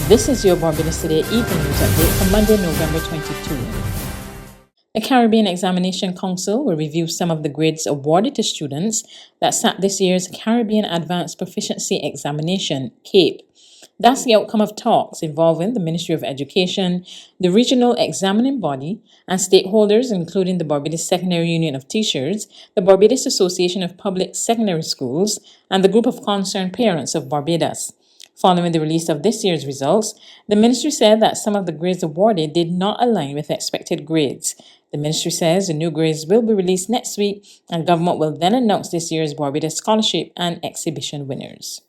This is your Barbados Today Evening News Update for Monday, November 22. The Caribbean Examination Council will review some of the grades awarded to students that sat this year's Caribbean Advanced Proficiency Examination, CAPE. That's the outcome of talks involving the Ministry of Education, the regional examining body, and stakeholders including the Barbados Secondary Union of Teachers, the Barbados Association of Public Secondary Schools, and the Group of Concerned Parents of Barbados. Following the release of this year's results, the ministry said that some of the grades awarded did not align with expected grades. The ministry says the new grades will be released next week, and government will then announce this year's Barbados Scholarship and Exhibition winners.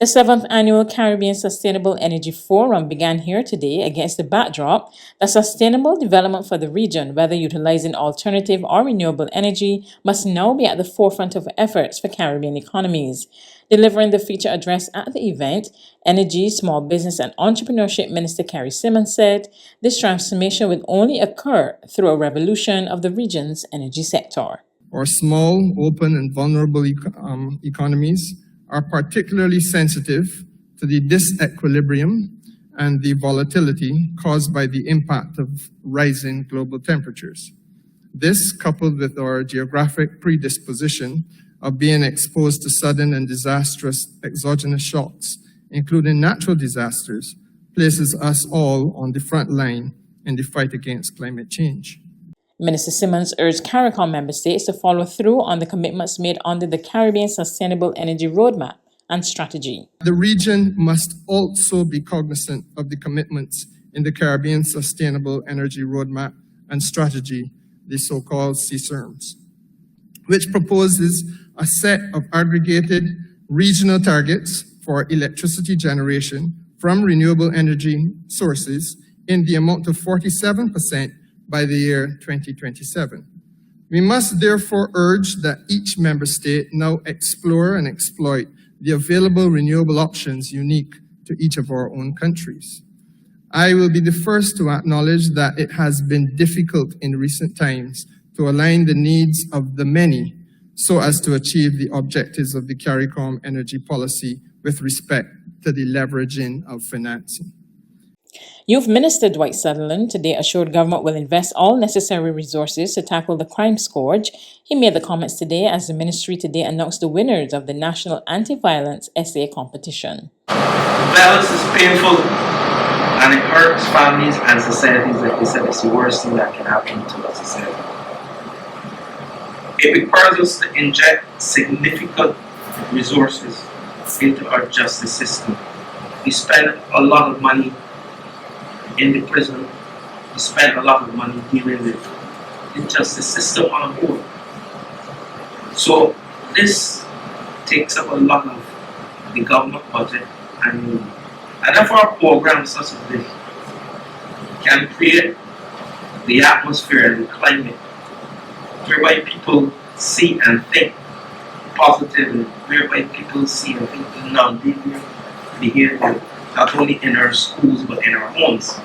The 7th Annual Caribbean Sustainable Energy Forum began here today against the backdrop that sustainable development for the region, whether utilizing alternative or renewable energy, must now be at the forefront of efforts for Caribbean economies. Delivering the feature address at the event, Energy, Small Business and Entrepreneurship Minister Kerrie Symmonds said this transformation will only occur through a revolution of the region's energy sector. Our small, open and vulnerable economies are particularly sensitive to the disequilibrium and the volatility caused by the impact of rising global temperatures. This, coupled with our geographic predisposition of being exposed to sudden and disastrous exogenous shocks, including natural disasters, places us all on the front line in the fight against climate change. Minister Symmonds urged CARICOM member states to follow through on the commitments made under the Caribbean Sustainable Energy Roadmap and Strategy. The region must also be cognizant of the commitments in the Caribbean Sustainable Energy Roadmap and Strategy, the so-called CSERMs, which proposes a set of aggregated regional targets for electricity generation from renewable energy sources in the amount of 47% by the year 2027. We must therefore urge that each member state now explore and exploit the available renewable options unique to each of our own countries. I will be the first to acknowledge that it has been difficult in recent times to align the needs of the many so as to achieve the objectives of the CARICOM energy policy with respect to the leveraging of financing. Youth Minister Dwight Sutherland today assured government will invest all necessary resources to tackle the crime scourge. He made the comments today as the ministry today announced the winners of the National Anti-Violence Essay Competition. Violence is painful and it hurts families and societies. Like we said, it's the worst thing that can happen to a society. It requires us to inject significant resources into our justice system. We spend a lot of money in the prison, we spend a lot of money dealing with the justice system on a whole. So this takes up a lot of the government budget, and therefore programs such as this can create the atmosphere and the climate whereby people see and think positively, whereby people see and think non-deviant behavior, not only in our schools but in our homes.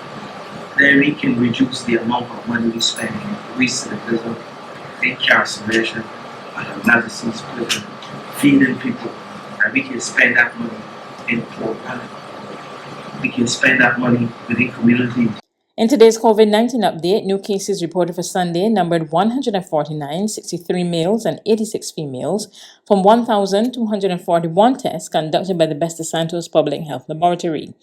Then we can reduce the amount of money we spend in recidivism, incarceration, and medicines, prison, feeding people, and we can spend that money in poor planet. We can spend that money within communities. In today's COVID-19 update, new cases reported for Sunday numbered 149, 63 males and 86 females from 1,241 tests conducted by the Best of Santos Public Health Laboratory.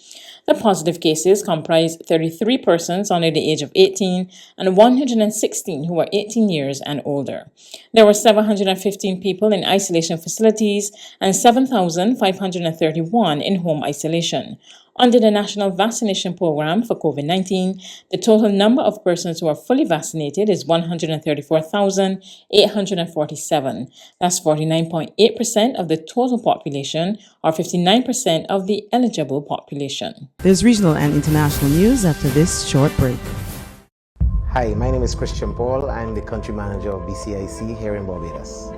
The positive cases comprised 33 persons under the age of 18 and 116 who were 18 years and older. There were 715 people in isolation facilities and 7,531 in home isolation. Under the National Vaccination Program for COVID-19, the total number of persons who are fully vaccinated is 134,847. That's 49.8% of the total population, or 59% of the eligible population. There's regional and international news after this short break. Hi, my name is Christian Paul. I'm the country manager of BCIC here in Barbados.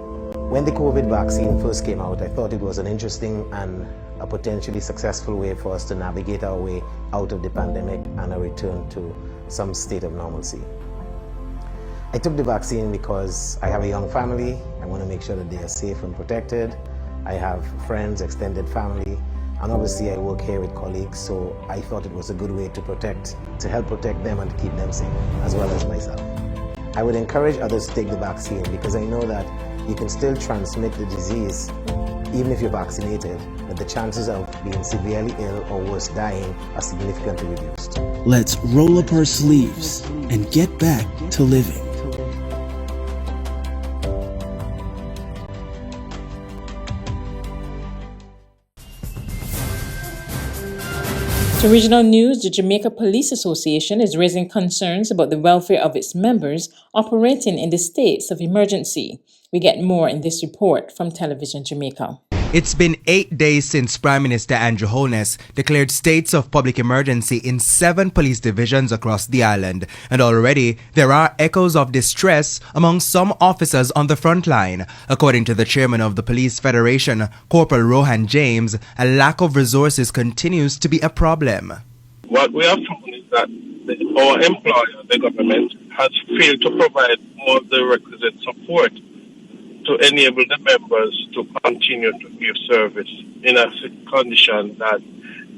When the COVID vaccine first came out, I thought it was an interesting and a potentially successful way for us to navigate our way out of the pandemic and a return to some state of normalcy. I took the vaccine because I have a young family. I want to make sure that they are safe and protected. I have friends, extended family, And obviously I work here with colleagues, so I thought it was a good way to help protect them and to keep them safe, as well as myself. I would encourage others to take the vaccine because I know that you can still transmit the disease even if you're vaccinated, but the chances of being severely ill or worse, dying, are significantly reduced. Let's roll up our sleeves and get back to living. To regional news, the Jamaica Police Association is raising concerns about the welfare of its members operating in the states of emergency. We get more in this report from Television Jamaica. It's been 8 days since Prime Minister Andrew Holness declared states of public emergency in 7 police divisions across the island, and already there are echoes of distress among some officers on the front line. According to the chairman of the Police Federation, Corporal Rohan James, a lack of resources continues to be a problem. What we have found is that our employer, the government, has failed to provide all the requisite support to enable the members to continue to give service in a condition that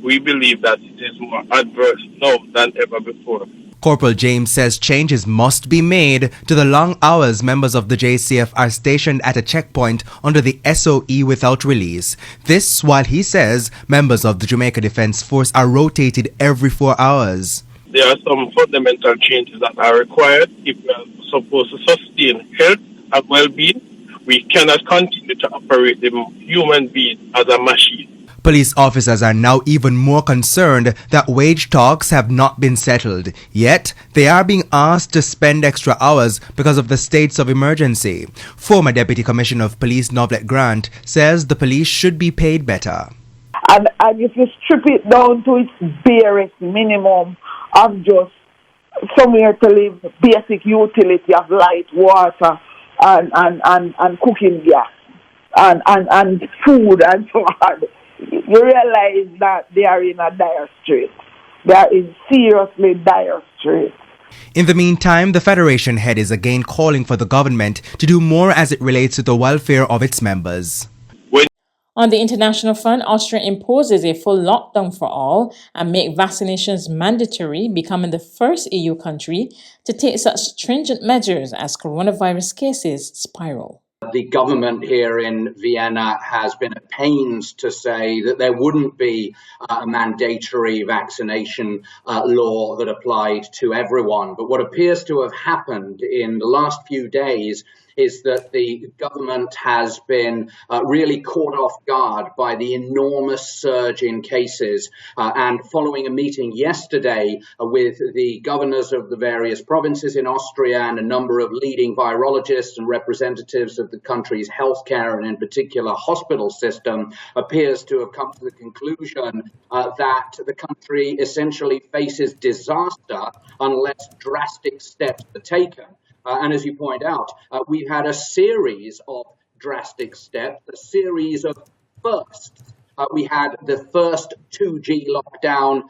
we believe that it is more adverse now than ever before. Corporal James says changes must be made to the long hours members of the JCF are stationed at a checkpoint under the SOE without release. This while he says members of the Jamaica Defence Force are rotated every 4 hours. There are some fundamental changes that are required if we are supposed to sustain health and well-being. We cannot continue to operate the human being as a machine. Police officers are now even more concerned that wage talks have not been settled. Yet, they are being asked to spend extra hours because of the states of emergency. Former Deputy Commissioner of Police Novlet Grant says the police should be paid better. And if you strip it down to its barest minimum of just somewhere to live, basic utility of light, water, and cooking gas and food and so on, you realize that they are in a dire strait. They are in seriously dire strait. In the meantime, the Federation head is again calling for the government to do more as it relates to the welfare of its members. On the international front, Austria imposes a full lockdown for all and make vaccinations mandatory, becoming the first EU country to take such stringent measures as coronavirus cases spiral. The government here in Vienna has been at pains to say that there wouldn't be a mandatory vaccination law that applied to everyone. But what appears to have happened in the last few days is that the government has been really caught off guard by the enormous surge in cases. And following a meeting yesterday with the governors of the various provinces in Austria and a number of leading virologists and representatives of the country's healthcare and in particular hospital system, appears to have come to the conclusion that the country essentially faces disaster unless drastic steps are taken. And as you point out, we've had a series of drastic steps, a series of firsts. We had the first 2G lockdown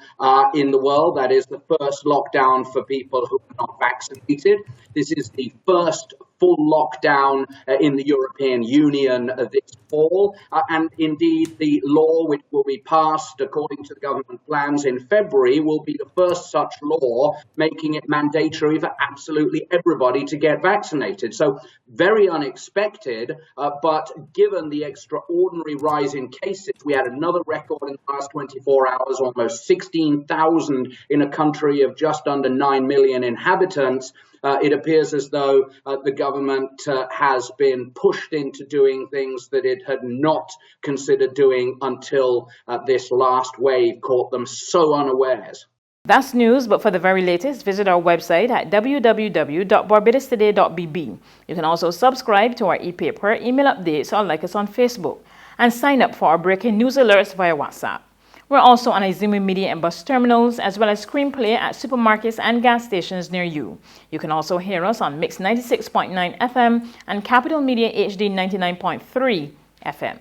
in the world. That is the first lockdown for people who are not vaccinated. This is the first full lockdown in the European Union this fall. And indeed, the law which will be passed according to the government plans in February will be the first such law making it mandatory for absolutely everybody to get vaccinated. So very unexpected, but given the extraordinary rise in cases, we had another record in the last 24 hours, almost 16,000 in a country of just under 9 million inhabitants. It appears as though the government has been pushed into doing things that it had not considered doing until this last wave caught them so unawares. That's news, but for the very latest, visit our website at www.barbadostoday.bb. You can also subscribe to our e-paper, email updates, or like us on Facebook, and sign up for our breaking news alerts via WhatsApp. We're also on Izumi Media and bus terminals, as well as screenplay at supermarkets and gas stations near you. You can also hear us on Mix 96.9 FM and Capital Media HD 99.3 FM.